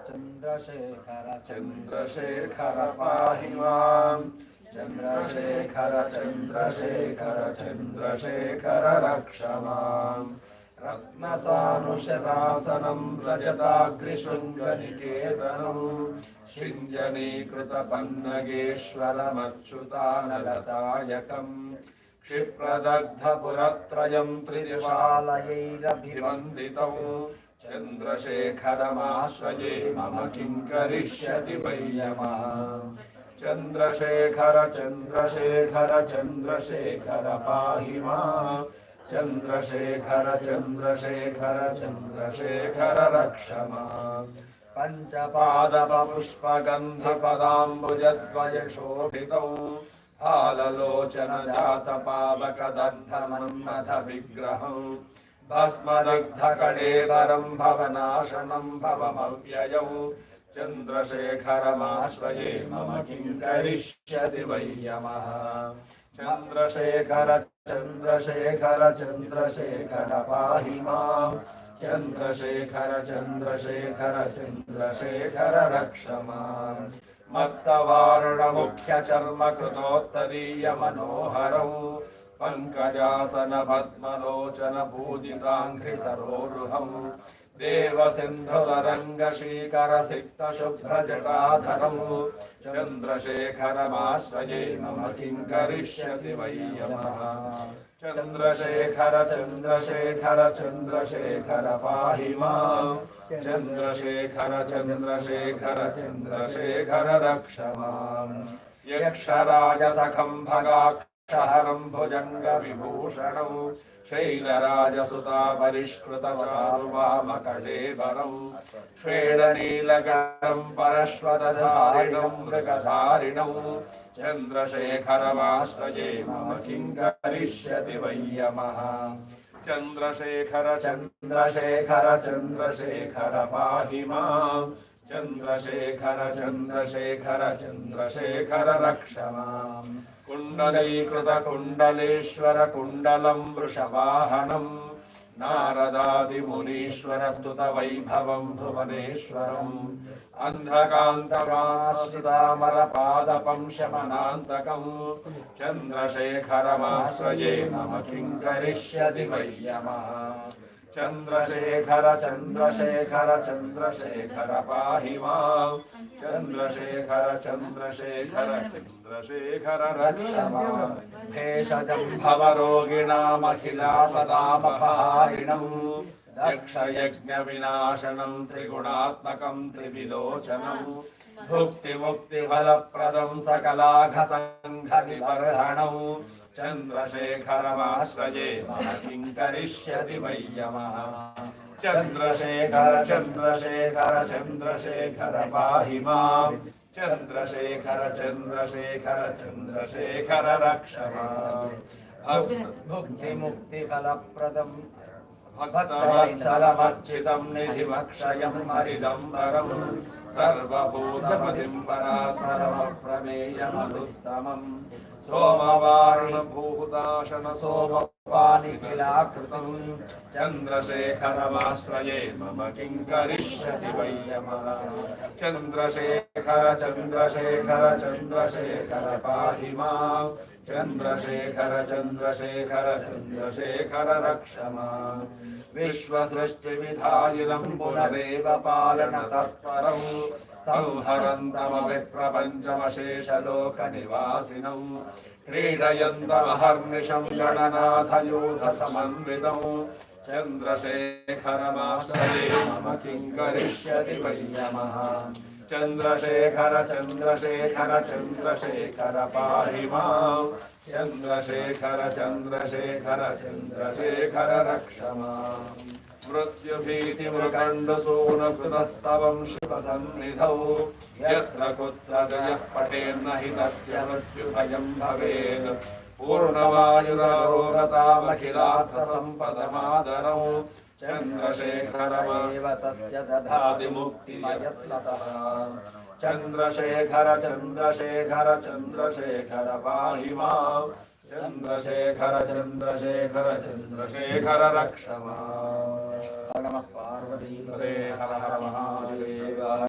चन्द्रशेखर चन्द्रशेखर पाहि माम् चन्द्रशेखर चन्द्रशेखर चन्द्रशेखर रक्ष माम् रत्नसानुशरासनं रजताग्रिशृङ्गनिकेतनं शिञ्जनीकृतपन्नगेश्वरमच्युतानलसायकम् क्षिप्रदग्धपुरत्रयं त्रिदिशालयैरभिवन्दितं चन्द्रशेखरमाश्रये मम किं करिष्यति वै यमः चन्द्रशेखर चन्द्रशेखर चन्द्रशेखर पाहि माम् चन्द्रशेखर चन्द्रशेखर चन्द्रशेखर रक्ष माम् पञ्चपादपपुष्पगन्धपदाम्बुजद्वयशोभितौ हाललोचनजातपावकदग्धमन्मथविग्रहं भस्मदग्धकळेबरं भवनाशनं भवमव्ययौ चन्द्रशेखरमाश्रये मम किं करिष्यति वै यमः चन्द्रशेखर चन्द्रशेखर चन्द्रशेखर पाहि माम् चन्द्रशेखर चन्द्रशेखर चन्द्रशेखर रक्ष माम् मत्तवारुणमुख्यचर्मकृतोत्तरीयमनोहरौ पङ्कजासनपद्मलोचनपूजिताङ्घ्रिसरोरुहं देवसिन्धुररङ्गशीकरसिक्तशुभ्रजटाधरं चन्द्रशेखरमाश्रये मम किं करिष्यति वै यमः चन्द्रशेखर चन्द्रशेखर चन्द्रशेखर पाहि माम् चन्द्रशेखर चन्द्रशेखर चन्द्रशेखर रक्ष माम् यक्षराजसखं भगाक्षहरं भुजङ्गविभूषणं शैलराजसुतापरिष्कृतचारुवामकळेबरं श्वेतनीलगणं परश्वतधारिणं मृगधारिणं चन्द्रशेखरमाश्रये मम किं करिष्यति वै यमः चन्द्रशेखर चन्द्रशेखर चन्द्रशेखर पाहि माम् चन्द्रशेखर चन्द्रशेखर चन्द्रशेखर रक्ष माम् कुण्डलीकृतकुण्डलेश्वर कुण्डलं वृषवाहनं नारदादिमुनीश्वरस्तुतवैभवं भुवनेश्वरम् अन्धकान्तकाश्रितामरपादपं शमनान्तकं चन्द्रशेखरमाश्रये मम किं करिष्यति वै यमः चन्द्रशेखर चन्द्रशेखर चन्द्रशेखर पाहि माम् चन्द्रशेखर चन्द्रशेखर चन्द्रशेखर रक्ष माम् भेषजं भवरोगिणामखिलापदामपहारिणं दक्षयज्ञविनाशनं त्रिगुणात्मकं त्रिविलोचनं भुक्तिमुक्तिफलप्रदं सकलाघसङ्घनिबर्हणं चन्द्रशेखरमाश्रये मम किं करिष्यति वै यमः चन्द्रशेखर चन्द्रशेखर चन्द्रशेखर पाहि माम् चन्द्रशेखर चन्द्रशेखर चन्द्रशेखर रक्ष माम् भुक्तिमुक्तिफलप्रदं भक्तवत्सलमर्चितं निधिमक्षयं हरिदम्बरं सर्वभूतपतिं परात्परमप्रमेयमनुत्तमं सोमवारिभूताशन सोमपानिखिलाकृतं चन्द्रशेखरमाश्रये मम किं करिष्यति वै यमः चन्द्रशेखर चन्द्रशेखर चन्द्रशेखर पाहि माम् चन्द्रशेखर चन्द्रशेखर चन्द्रशेखर रक्ष माम् विश्वसृष्टिविधायिनं पुनरेव पालनतत्परं संहरन्तमविप्रपञ्चमशेषलोकनिवासिनं क्रीडयन्तमहर्निशं गणनाथयूथसमन्वितं चन्द्रशेखरमाश्रये मम किं करिष्यति वै यमः चन्द्रशेखर चन्द्रशेखर चन्द्रशेखर पाहि माम् चन्द्रशेखर चन्द्रशेखर चन्द्रशेखर रक्ष माम् मृत्युभीतिमृकण्डसूनकृतस्तवं शिवसन्निधौ यत्र कुत्र जयः पठेन्न हि तस्य मृत्युभयं भवेत् पूर्णमायुरारोगतामखिलार्थसम्पदमादरौ चन्द्रशेखरमेव तस्य दधाति मुक्तिमयत्नतः चन्द्रशेखर चन्द्रशेखर चन्द्रशेखर पाहि माम् चन्द्रशेखर चन्द्रशेखर चन्द्रशेखर रक्ष माम्। नमः पार्वतीपते हर हर महादेव।